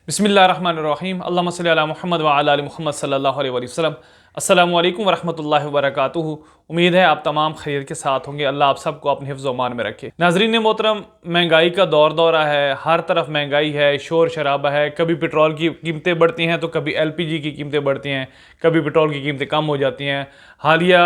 बिस्मिल्लाहिर्रहमानिर्रहीम अल्लाहुम्मा सल्लि अला मुहम्मद व अला आलि मुहम्मद सल्लल्लाहु अलैहि वसल्लम। अस्सलामु अलैकुम वरहमतुल्लाहि वबरकातुहू। उम्मीद है आप तमाम खैर के साथ होंगे। अल्लाह आप सबको अपने हिफ्ज़ व अमान में रखे। नाज़रीन मोहतरम, महंगाई का दौरा है, हर तरफ महंगाई है, शोर शराबा है। कभी पेट्रोल की कीमतें बढ़ती हैं तो कभी LPG की कीमतें बढ़ती हैं, कभी पेट्रोल की कीमतें कम हो जाती हैं। हालिया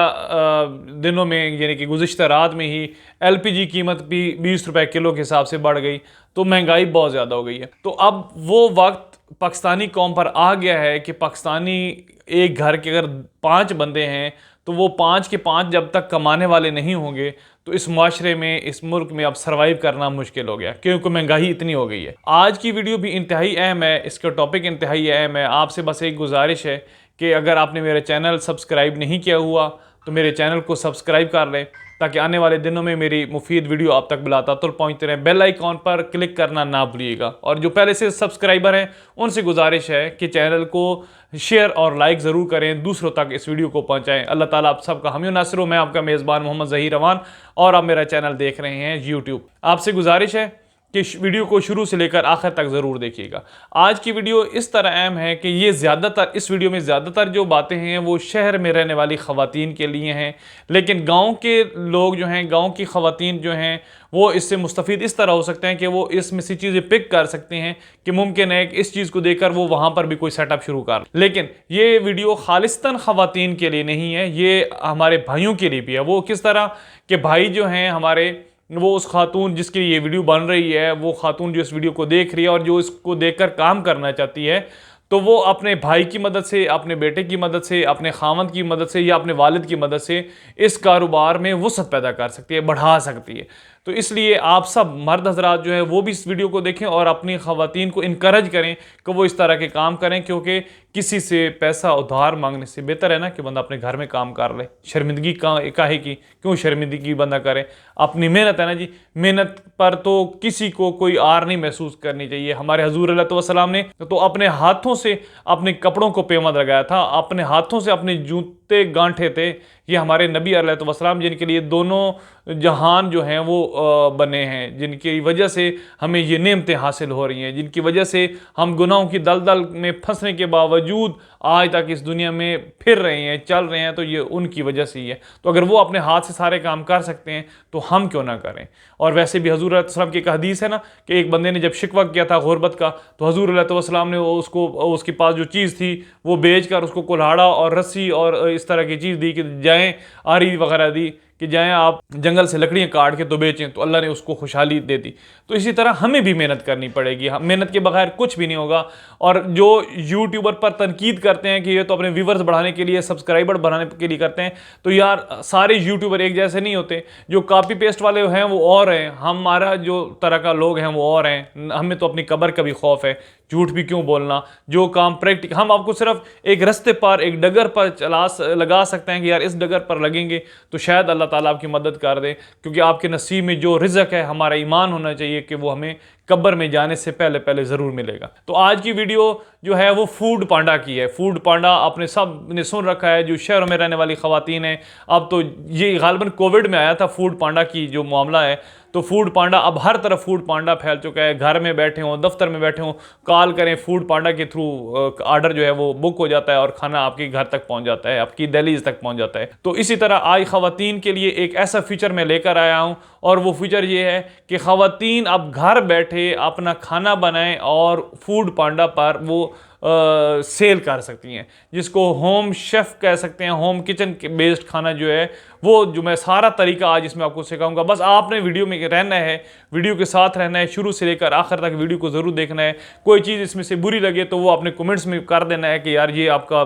दिनों में यानी कि गुज़िश्ता रात में ही LPG कीमत भी 20 रुपए किलो के हिसाब से बढ़ गई, तो महंगाई बहुत ज़्यादा हो गई है। तो अब वो वक्त पाकिस्तानी कौम पर आ गया है कि पाकिस्तानी एक घर के अगर 5 बंदे हैं तो वो 5 के 5 जब तक कमाने वाले नहीं होंगे तो इस माशरे में, इस मुल्क में अब सर्वाइव करना मुश्किल हो गया, क्योंकि महंगाई इतनी हो गई है। आज की वीडियो भी इंतहाई अहम है, इसका टॉपिक इंतहाई अहम है। आपसे बस एक गुजारिश है कि अगर आपने मेरा चैनल सब्सक्राइब नहीं किया हुआ तो मेरे चैनल को सब्सक्राइब कर लें, ताकि आने वाले दिनों में मेरी मुफीद वीडियो आप तक बुलातातुल पहुँचते रहें। बेल आइकॉन पर क्लिक करना ना भूलिएगा। और जो पहले से सब्सक्राइबर हैं उनसे गुजारिश है कि चैनल को शेयर और लाइक ज़रूर करें, दूसरों तक इस वीडियो को पहुँचाएँ। अल्लाह ताला आप सबका हामी नासिर हो। मैं आपका मेज़बान मोहम्मद ज़हीर रवान और आप मेरा चैनल देख रहे हैं यूट्यूब। आपसे गुजारिश है कि वीडियो को शुरू से लेकर आखिर तक ज़रूर देखिएगा। आज की वीडियो इस तरह अहम है कि ये इस वीडियो में ज़्यादातर जो बातें हैं वो शहर में रहने वाली ख़वातीन के लिए हैं, लेकिन गांव के लोग जो हैं, गांव की ख़वातीन जो हैं, वो इससे मुस्तफ़ीद इस तरह हो सकते हैं कि वो इसमें से चीज़ें पिक कर सकते हैं कि मुमकिन है कि इस चीज़ को देखकर वो वहाँ पर भी कोई सेटअप शुरू कर। लेकिन ये वीडियो खालिस्तन ख़वातीन के लिए नहीं है, ये हमारे भाइयों के लिए भी है। वो किस तरह के भाई जो हैं हमारे, वो उस खातून जिसके लिए ये वीडियो बन रही है, वो खातून जो इस वीडियो को देख रही है और जो इसको देखकर काम करना चाहती है, तो वो अपने भाई की मदद से, अपने बेटे की मदद से, अपने खामद की मदद से या अपने वालिद की मदद से इस कारोबार में वसअत पैदा कर सकती है, बढ़ा सकती है। तो इसलिए आप सब मर्द हजरात जो है वो भी इस वीडियो को देखें और अपनी ख़वातीन को इनकरेज करें कि वो इस तरह के काम करें, क्योंकि किसी से पैसा उधार मांगने से बेहतर है ना कि बंदा अपने घर में काम कर ले। शर्मिंदगी काहे की, क्यों शर्मिंदगी बंदा करे? अपनी मेहनत है ना जी, मेहनत पर तो किसी को कोई आर नहीं महसूस करनी चाहिए। हमारे हजूर अलैहिस्सलाम ने तो अपने हाथों से अपने कपड़ों को पेमद लगाया था, अपने हाथों से अपने जूते गांठे थे। ये हमारे नबी अलैहिस्सलाम जिनके लिए दोनों जहान जो हैं वो बने हैं, जिनकी वजह से हमें ये नेमतें हासिल हो रही हैं, जिनकी वजह से हम गुनाहों की दलदल में फंसने के बावजूद आज तक इस दुनिया में फिर रहे हैं, चल रहे हैं, तो ये उनकी वजह से ही है। तो अगर वो अपने हाथ से सारे काम कर सकते हैं तो हम क्यों ना करें? और वैसे भी हजूर अलैहिस्सलाम की एक हदीस है ना कि एक बंदे ने जब शिकवा किया था गुरबत का, तो हजूर अलैहिस्सलाम ने उसको, उसके पास जो चीज़ थी वो बेच कर उसको कुल्हाड़ा और रस्सी और इस तरह की चीज़ दी कि जाएँ, आरी वगैरह दी कि जाएं आप जंगल से लकड़ियाँ काट के तो बेचें, तो अल्लाह ने उसको खुशहाली दे दी। तो इसी तरह हमें भी मेहनत करनी पड़ेगी, मेहनत के बगैर कुछ भी नहीं होगा। और जो यूट्यूबर पर तनकीद करते हैं कि ये तो अपने व्यूवर्स बढ़ाने के लिए, सब्सक्राइबर बढ़ाने के लिए करते हैं, तो यार सारे यूट्यूबर एक जैसे नहीं होते। जो कॉपी पेस्ट वाले हैं वो और हैं, हमारा जो तरह का लोग हैं वो और हैं। हमें तो अपनी कब्र का भी खौफ है, झूठ भी क्यों बोलना। जो काम प्रैक्टिकल, हम आपको सिर्फ एक रास्ते पर, एक डगर पर लगा सकते हैं कि यार इस डगर पर लगेंगे तो शायद अल्लाह ताला आपकी मदद कर दे, क्योंकि आपके नसीब में जो रिज़्क है, हमारा ईमान होना चाहिए कि वो हमें कब्र में जाने से पहले पहले ज़रूर मिलेगा। तो आज की वीडियो जो है वो फूड पांडा की है। फूड पांडा आपने सब ने सुन रखा है, जो शहरों में रहने वाली ख़वातीन हैं। अब तो ये गालिबन कोविड में आया था फूड पांडा की जो मामला है, तो फूड पांडा अब हर तरफ फूड पांडा फैल चुका है। घर में बैठे हों, दफ्तर में बैठे हों, कॉल करें, फूड पांडा के थ्रू ऑर्डर जो है वो बुक हो जाता है और खाना आपके घर तक पहुंच जाता है, आपकी दहलीज तक पहुंच जाता है। तो इसी तरह आज ख़वातीन के लिए एक ऐसा फीचर मैं लेकर आया हूं, और वो फीचर ये है कि ख़वातीन अब घर बैठे अपना खाना बनाएं और फूड पांडा पर वो सेल कर सकती हैं, जिसको होम शेफ़ कह सकते हैं। होम किचन बेस्ड खाना जो है वो, जो मैं सारा तरीका आज इसमें आपको सिखाऊंगा। बस आपने वीडियो में रहना है, वीडियो के साथ रहना है, शुरू से लेकर आखिर तक वीडियो को ज़रूर देखना है। कोई चीज़ इसमें से बुरी लगे तो वो अपने कमेंट्स में कर देना है कि यार ये आपका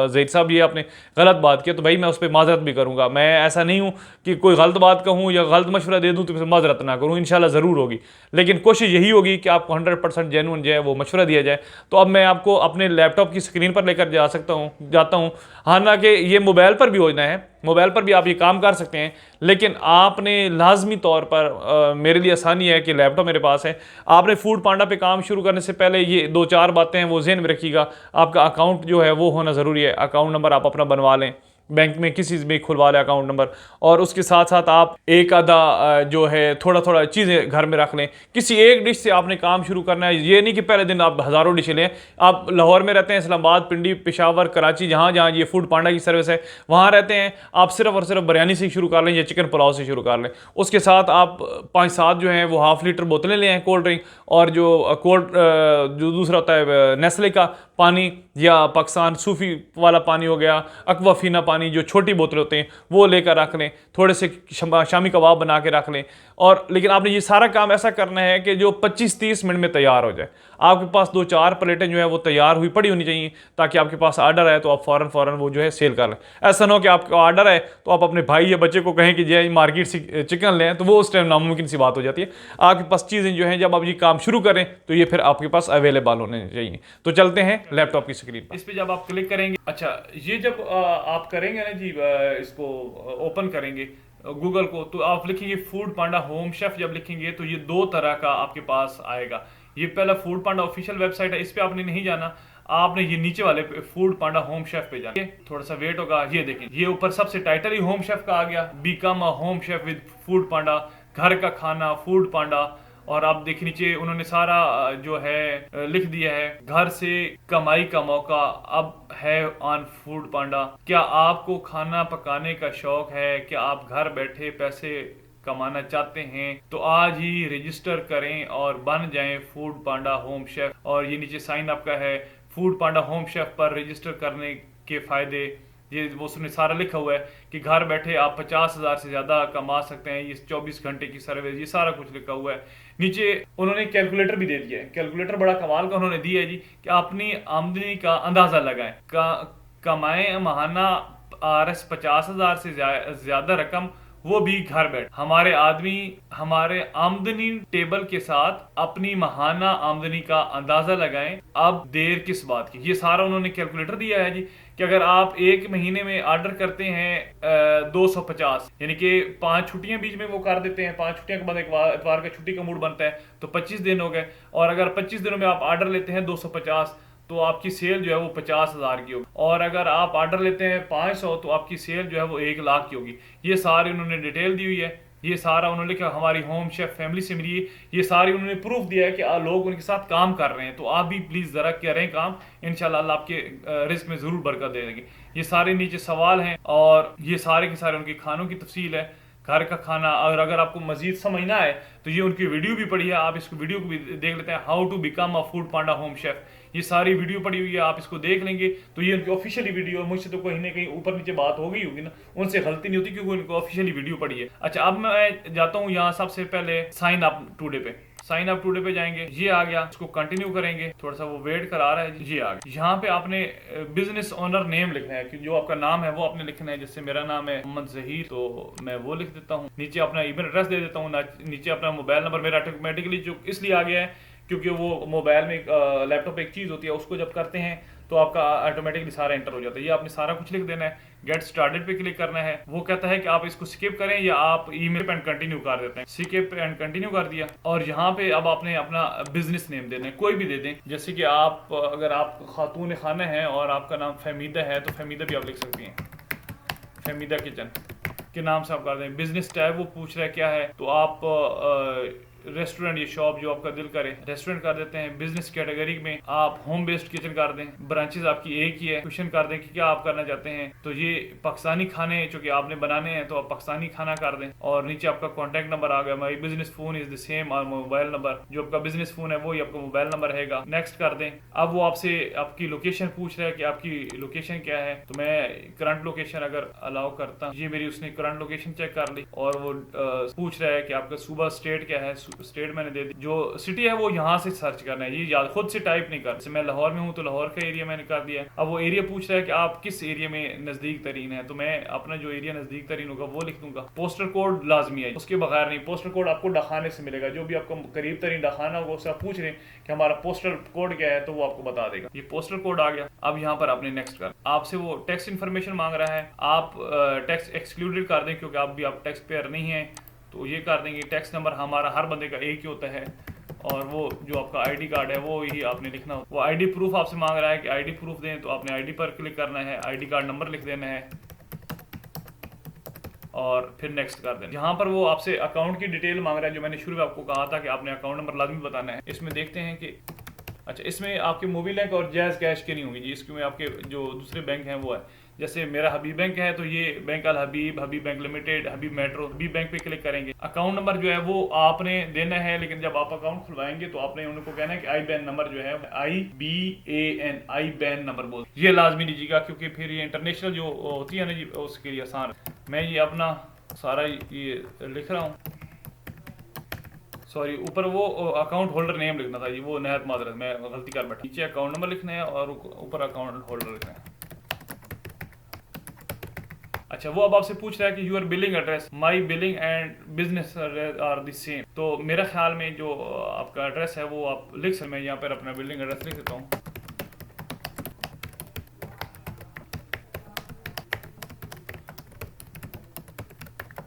ज़हीर साहब ये आपने गलत बात किया, तो भाई मैं उस पर माजरत भी करूँगा। मैं ऐसा नहीं हूँ कि कोई गलत बात कहूँ या गलत मशवरा दे दूँ तो फिर माजरत ना करूँ, इंशाल्लाह ज़रूर होगी। लेकिन कोशिश यही होगी कि आपको 100% जेन्युइन जो है वो मशवरा दिया जाए। तो अब मैं आपको अपने लैपटॉप की स्क्रीन पर लेकर जाता हूँ। हालांकि ये मोबाइल पर भी होना है, मोबाइल पर भी आप ये काम कर सकते हैं, लेकिन आपने लाजमी तौर पर, मेरे लिए आसानी है कि लैपटॉप मेरे पास है। आपने फूड पांडा पे काम शुरू करने से पहले ये 2-4 बातें हैं वो ज़हन में रखिएगा। आपका अकाउंट जो है वो होना ज़रूरी है। अकाउंट नंबर आप अपना बनवा लें, बैंक में किसी भी खुलवा लें अकाउंट नंबर, और उसके साथ साथ आप एक आधा जो है थोड़ा थोड़ा चीज़ें घर में रख लें। किसी एक डिश से आपने काम शुरू करना है, ये नहीं कि पहले दिन आप हज़ारों डिश लें। आप लाहौर में रहते हैं, इस्लामाबाद, पिंडी, पेशावर, कराची, जहाँ जहाँ ये फूड पांडा की सर्विस है वहाँ रहते हैं, आप सिर्फ और सिर्फ बिरयानी से शुरू कर लें या चिकन पुलाव से शुरू कर लें। उसके साथ आप 5-7 जो हैं वो हाफ लीटर बोतलें ले आएँ कोल्ड ड्रिंक, और जो दूसरा होता है नेस्ले का पानी या पाकिस्तान सूफी वाला पानी हो गया, अक्वाफीना पानी, जो छोटी बोतल होते हैं वो लेकर रख लें। थोड़े से शामी कबाब बना के रख लें। और लेकिन आपने ये सारा काम ऐसा करना है कि जो 25-30 मिनट में तैयार हो जाए। आपके पास 2-4 प्लेटें जो है वो तैयार हुई पड़ी होनी चाहिए, ताकि आपके पास आर्डर आए तो आप फ़ौरन वो जो है सेल कर लें। ऐसा ना हो कि आपका आर्डर है तो आप अपने भाई या बच्चे को कहें कि जो मार्केट से चिकन लें, तो वो उस टाइम नामुमकिन सी बात हो जाती है। आपके पास चीज़ें जो हैं जब आप ये काम शुरू करें तो ये फिर आपके पास अवेलेबल होने चाहिए। तो चलते हैं लैपटॉप की स्क्रीन पर। इस पर जब आप क्लिक करेंगे, अच्छा ये जब आप करेंगे ना जी, इसको ओपन करेंगे गूगल को, तो आप लिखेंगे फूड पांडा होम शेफ। जब लिखेंगे तो ये 2 तरह का आपके पास आएगा। ये पहला फूड पांडा ऑफिशियल वेबसाइट है, इस पे आपने नहीं जाना, आपने ये नीचे वाले फूड पांडा होम शेफ पे जाना। थोड़ा सा वेट होगा, ये देखें ये ऊपर सबसे टाइटल ही होम शेफ का आ गया, become a home chef with Foodpanda, घर का खाना फूड पांडा। और आप देख नीचे उन्होंने सारा जो है लिख दिया है, घर से कमाई का मौका अब है ऑन फूड पांडा। क्या आपको खाना पकाने का शौक है? क्या आप घर बैठे पैसे कमाना चाहते हैं? तो आज ही रजिस्टर करें और बन जाएं फूड पांडा होम शेफ। और ये नीचे साइन अप का है, फूड पांडा होम शेफ पर रजिस्टर करने के फायदे, ये वो उसने सारा लिखा हुआ है कि घर बैठे आप 50,000 से ज़्यादा कमा सकते हैं, ये 24 घंटे की सर्विस, ये सारा कुछ लिखा हुआ है। नीचे उन्होंने कैलकुलेटर भी दे दिया है। कैलकुलेटर बड़ा कमाल का उन्होंने दिया है जी, कि अपनी आमदनी का अंदाज़ा लगाएं। कमाएं माहाना RS 50,000 से ज़्यादा रकम, वो भी घर बैठ। हमारे आमदनी टेबल के साथ अपनी माहाना आमदनी का अंदाजा लगाएं, अब देर किस बात की। ये सारा उन्होंने कैलकुलेटर दिया है जी, कि अगर आप एक महीने में ऑर्डर करते हैं 250, यानी कि 5 छुट्टियां बीच में वो कर देते हैं, 5 छुट्टियों के बाद इतवार का छुट्टी का मूड बनता है, तो 25 दिन हो गए। और अगर 25 दिनों में आप ऑर्डर लेते हैं 250, तो आपकी सेल जो है वो 50,000 की होगी। और अगर आप ऑर्डर लेते हैं 500, तो आपकी सेल जो है वो 1 लाख की होगी। ये सारी उन्होंने डिटेल दी हुई है। ये सारा उन्होंने लिखा हमारी होम शेफ फैमिली से मिली है। ये सारी उन्होंने प्रूफ दिया है कि लोग उनके साथ काम कर रहे हैं। तो आप भी प्लीज़ ज़रा करें काम, इंशाल्लाह अल्लाह आपके रिस्क में ज़रूर बरकत दे देंगे। ये सारे नीचे सवाल हैं और ये सारे के सारे उनके खानों की तफसील है, घर का खाना। और अगर आपको मजीद समझना है तो ये उनकी वीडियो भी पड़ी है, आप इसको वीडियो को भी देख लेते हैं, how to become a Foodpanda home chef. ये सारी वीडियो पड़ी हुई है, आप इसको देख लेंगे तो ये उनकी ऑफिशियली वीडियो है। मुझसे तो कहीं ना कहीं ऊपर नीचे बात हो गई होगी ना, उनसे गलती नहीं होती क्योंकि उनको ऑफिशियली वीडियो पड़ी है। अच्छा, अब मैं जाता हूँ यहाँ सबसे पहले साइन अप टूडे पे। साइन अप टूडे पे जाएंगे, ये आ गया, इसको कंटिन्यू करेंगे। थोड़ा सा वो वेट करा रहा है, ये आ गया। यहाँ पे आपने बिजनेस ओनर नेम लिखना है, कि जो आपका नाम है वो आपने लिखना है। जैसे मेरा नाम है मोहम्मद जहीर, तो मैं वो लिख देता हूँ। नीचे अपना ईमेल एड्रेस दे देता हूँ, नीचे अपना मोबाइल नंबर। मेरा ऑटोमेटिकली जो इसलिए आ गया है क्योंकि वो मोबाइल में लैपटॉप एक चीज़ होती है, उसको जब करते हैं तो आपका ऑटोमेटिकली सारा एंटर हो जाता है। ये आपने सारा कुछ लिख देना है। गेट स्टार्टेड पे क्लिक करना है। वो कहता है कि आप इसको स्किप करें या आप ईमेल एंड कंटिन्यू कर देते हैं। स्किप एंड कंटिन्यू कर दिया। और यहाँ पे अब आपने अपना बिजनेस नेम देना है, कोई भी दे दें। जैसे कि आप अगर आप खातून खाना है और आपका नाम फहमीदा है तो फहमीदा भी आप लिख सकती हैं, फहमीदा किचन के नाम से आप कर दें। बिजनेस टैब वो पूछ रहा है क्या है, तो आप रेस्टोरेंट या शॉप जो आपका दिल करे रेस्टोरेंट कर देते हैं। बिजनेस कैटेगरी में आप होम बेस्ड किचन कर दें। ब्रांचेस आपकी एक ही है। क्वेश्चन कर दें कि क्या आप करना चाहते हैं, तो ये पाकिस्तानी खाने चूंकि आपने बनाने हैं तो आप पाकिस्तानी खाना कर दें। और नीचे आपका कॉन्टैक्ट नंबर आ गया, my business phone is the same और मोबाइल नंबर, जो आपका बिजनेस फोन है वही आपका मोबाइल नंबर रहेगा। नेक्स्ट कर दें। अब वो आपसे आपकी लोकेशन पूछ रहा है कि आपकी लोकेशन क्या है, तो मैं करंट लोकेशन अगर अलाउ करता हूँ, ये मेरी उसने करंट लोकेशन चेक कर ली। और वो पूछ रहा है कि आपका सूबा स्टेट क्या है, स्टेट मैंने दे दी। जो सिटी है वो यहाँ से सर्च करना है, ये याद खुद से टाइप नहीं कर। जैसे मैं लाहौर में हूँ तो लाहौर का एरिया मैंने कर दिया। अब वो एरिया पूछ रहा है कि आप किस एरिया में नजदीक तरीन है, तो मैं अपना जो एरिया नजदीक तरीन होगा वो लिख दूंगा। पोस्टल कोड लाजमी है, उसके बगैर नहीं। पोस्टल कोड आपको डाखाने से मिलेगा, जो भी आपको करीब तरीन डाखाना होगा उससे आप पूछ रहे हैं कि हमारा पोस्टल कोड क्या है, तो वो आपको बता देगा। ये पोस्टल कोड आ गया। अब यहाँ पर आपने नेक्स्ट कर, आपसे वो टैक्स इन्फॉर्मेशन मांग रहा है, आप टैक्स एक्सक्लूडेड कर दें क्योंकि आप टैक्स पेयर नहीं है, तो ये कर देंगे। टैक्स नंबर हमारा हर बंदे का एक ही होता है। और वो जो आपका आईडी कार्ड है वो ही आपने लिखना हो। वो आईडी प्रूफ आपसे मांग रहा है कि आईडी प्रूफ दें, तो आपने आईडी पर क्लिक करना है, आईडी कार्ड नंबर लिख देना है। और फिर नेक्स्ट कर देना। यहाँ पर वो आपसे अकाउंट की डिटेल मांग रहा है, जो मैंने शुरू में आपको कहा था कि आपने अकाउंट नंबर लाजमी बताना है। इसमें देखते हैं कि अच्छा, इसमें आपके मोबाइल बैंक और जायज़ कैश के नहीं होंगे जी, इसमें आपके जो दूसरे बैंक हैं वो है। जैसे मेरा हबीब बैंक है तो ये बैंक अल हबीब, हबीब बैंक लिमिटेड, हबीब मेट्रो, हबीब बैंक पे क्लिक करेंगे। अकाउंट नंबर जो है वो आपने देना है, लेकिन जब आप अकाउंट खुलवाएंगे तो आपने उनको कहना है कि IBAN नंबर जो है IBAN नंबर बोल, ये लाजमी लीजिएगा, क्योंकि फिर ये इंटरनेशनल जो होती है ना जी, उसके लिए आसान। मैं ये अपना सारा ये लिख रहा हूँ, सॉरी, ऊपर वो अकाउंट होल्डर नेम लिखना था जी, वो नहायत माजरत मैं गलती कर बैठा। नीचे अकाउंट नंबर लिखना है और ऊपर अकाउंट होल्डर लिखना है। अच्छा, वो अब आपसे पूछ रहा है कि your billing address, my billing and business are the same. तो मेरे ख्याल में जो आपका एड्रेस है वो आप लिख सकते। मैं यहाँ पर अपना बिलिंग एड्रेस लिख देता हूँ।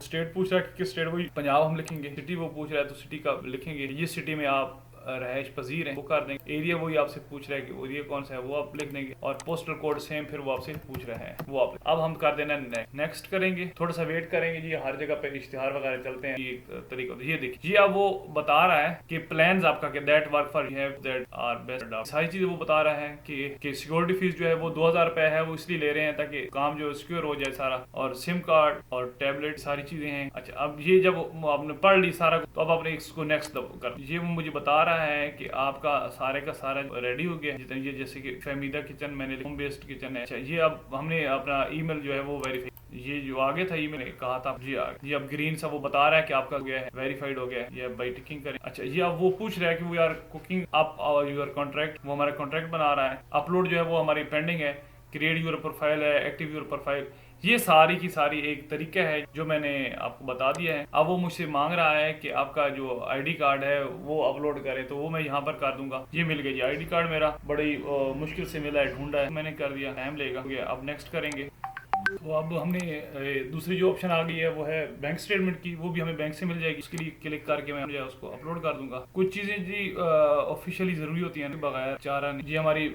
स्टेट पूछ रहा है कि किस स्टेट, वो पंजाब हम लिखेंगे। सिटी वो पूछ रहा है तो सिटी का लिखेंगे, जिस सिटी में आप रहायश पजीर हैं वो कर देंगे। एरिया वही आपसे पूछ रहा है कि एरिया कौन सा है, वो आप लिख देंगे। और पोस्टल कोड सेम फिर वो आपसे पूछ रहा है, वो आप अब हम कर देना नेक्स्ट करेंगे। थोड़ा सा वेट करेंगे जी, हर जगह पे इश्तिहार वगैरह चलते हैं, ये तरीका। ये देखिए जी, अब वो बता रहा है कि प्लान्स आपका कि that work for you have that are best, सारी चीजें वो बता रहा है कि सिक्योरिटी फीस जो है वो 2000 रुपए है, वो इसलिए ले रहे हैं ताकि काम जो सिक्योर हो जाए सारा, और सिम कार्ड और टैबलेट सारी चीजें हैं। अच्छा, अब ये जब आपने पढ़ ली सारा तो अब आपने इसको नेक्स्ट कर, ये वो मुझे बता रहा है कि आपका सारे का सारा रेडी हो गया। जितने ये जैसे कि फहमीदा किचन मैंने होम बेस्ड किचन है। अच्छा, ये अब हमने अपना ईमेल जो है वो वेरीफाई, ये जो आगे था ईमेल कहा था जी ये अब ग्रीन सा वो बता रहा है कि आपका गया है, वेरीफाइड हो गया है, ये बाई टिकिंग करें। अच्छा, ये अब वो पूछ रहा है कि we are cooking up your contract, वो हमारा कॉन्ट्रैक्ट बना रहा है। अपलोड जो है वो हमारी पेंडिंग है, क्रिएट योर प्रोफाइल है, एक्टिव योर प्रोफाइल, ये सारी की सारी एक तरीका है जो मैंने आपको बता दिया है। अब वो मुझसे मांग रहा है कि आपका जो आईडी कार्ड है वो अपलोड करें, तो वो मैं यहाँ पर कर दूंगा। ये मिल गया जी, आईडी कार्ड मेरा बड़ी मुश्किल से मिला है, ढूंढा है मैंने, कर दिया, टाइम लेगा। अब नेक्स्ट करेंगे। तो अब हमने दूसरी जो ऑप्शन आ गई है वो है बैंक स्टेटमेंट की, वो भी हमें बैंक से मिल जाएगी। उसके लिए क्लिक करके मैं जो है उसको अपलोड कर दूंगा। कुछ चीज़ें जी ऑफिशियली ज़रूरी होती हैं, बगैर चारा नहीं जी। हमारी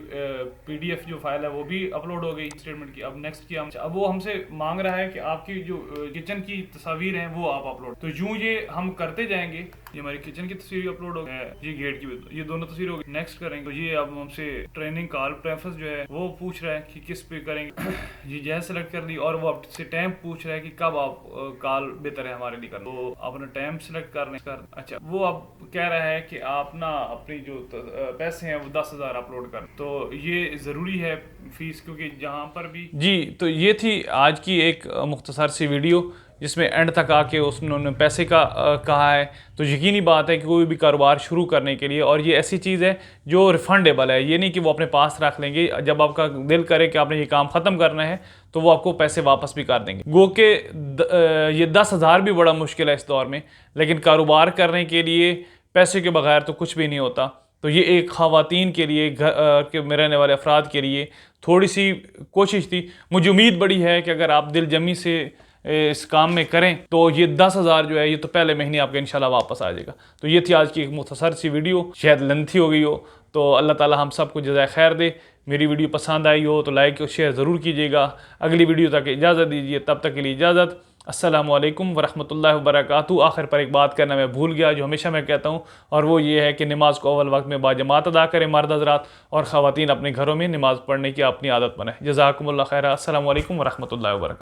PDF जो फाइल है वो भी अपलोड हो गई स्टेटमेंट की। अब नेक्स्ट किया, अब वो हमसे मांग रहा है कि आपकी जो किचन की तस्वीर हैं वो आप अपलोड। तो यूँ ये हम करते जाएंगे, ये हमारी किचन की तस्वीर अपलोड हो गई, ये गेट की, ये दोनों तस्वीर हो गई। नेक्स्ट करेंगे तो ये अब हमसे ट्रेनिंग कॉल प्रेफरेंस जो है वो पूछ रहा है कि किस पे करेंगे। ये जैसे सेलेक्ट कर ली, और वो आपसे टाइम पूछ रहा है कि कब आप कॉल बेहतर है हमारे लिए करना, तो अपना टाइम सेलेक्ट करने कर। अच्छा, वो अब कह रहा है कि आप ना अपनी जो पैसे हैं वो 10,000 अपलोड कर, तो ये ज़रूरी है फीस, क्योंकि जहाँ पर भी जी। तो ये थी आज की एक मुख्तसर सी वीडियो जिसमें एंड तक आके उन्होंने पैसे का कहा है। तो यकीनी बात है कि कोई भी कारोबार शुरू करने के लिए, और ये ऐसी चीज़ है जो रिफंडेबल है, ये नहीं कि वो अपने पास रख लेंगे, जब आपका दिल करे कि आपने ये काम ख़त्म करना है तो वो आपको पैसे वापस भी कर देंगे। गो के ये 10,000 भी बड़ा मुश्किल है इस दौर में, लेकिन कारोबार करने के लिए पैसे के बगैर तो कुछ भी नहीं होता। तो ये एक ख़वातीन के लिए, घर में रहने वाले अफराद के लिए थोड़ी सी कोशिश थी। मुझे उम्मीद बड़ी है कि अगर आप दिल जमी से इस काम में करें तो ये 10,000 जो है ये तो पहले महीने आपका इंशाल्लाह वापस आ जाएगा। तो ये थी आज की एक मुख्तसर सी वीडियो, शायद लेंथी हो गई हो, तो अल्लाह ताला हम सबको जज़ाए खैर दे। मेरी वीडियो पसंद आई हो तो लाइक और शेयर ज़रूर कीजिएगा। अगली वीडियो तक इजाज़त दीजिए, तब तक के लिए इजाज़त। अस्सलामु अलैकुम वरहमतुल्लाहि वबरकातुहू। आखिर पर एक बात करना मैं भूल गया, जो हमेशा मैं कहता हूँ, और वो ये है कि नमाज को अव्वल वक्त में बाजमात अदा करें मर्द हज़रात, और ख़वातीन अपने घरों में नमाज़ पढ़ने की अपनी आदत बनाएं। जज़ाकुमुल्लाह खैरा। अस्सलामु अलैकुम वरहमतुल्लाहि वबरकातुहू।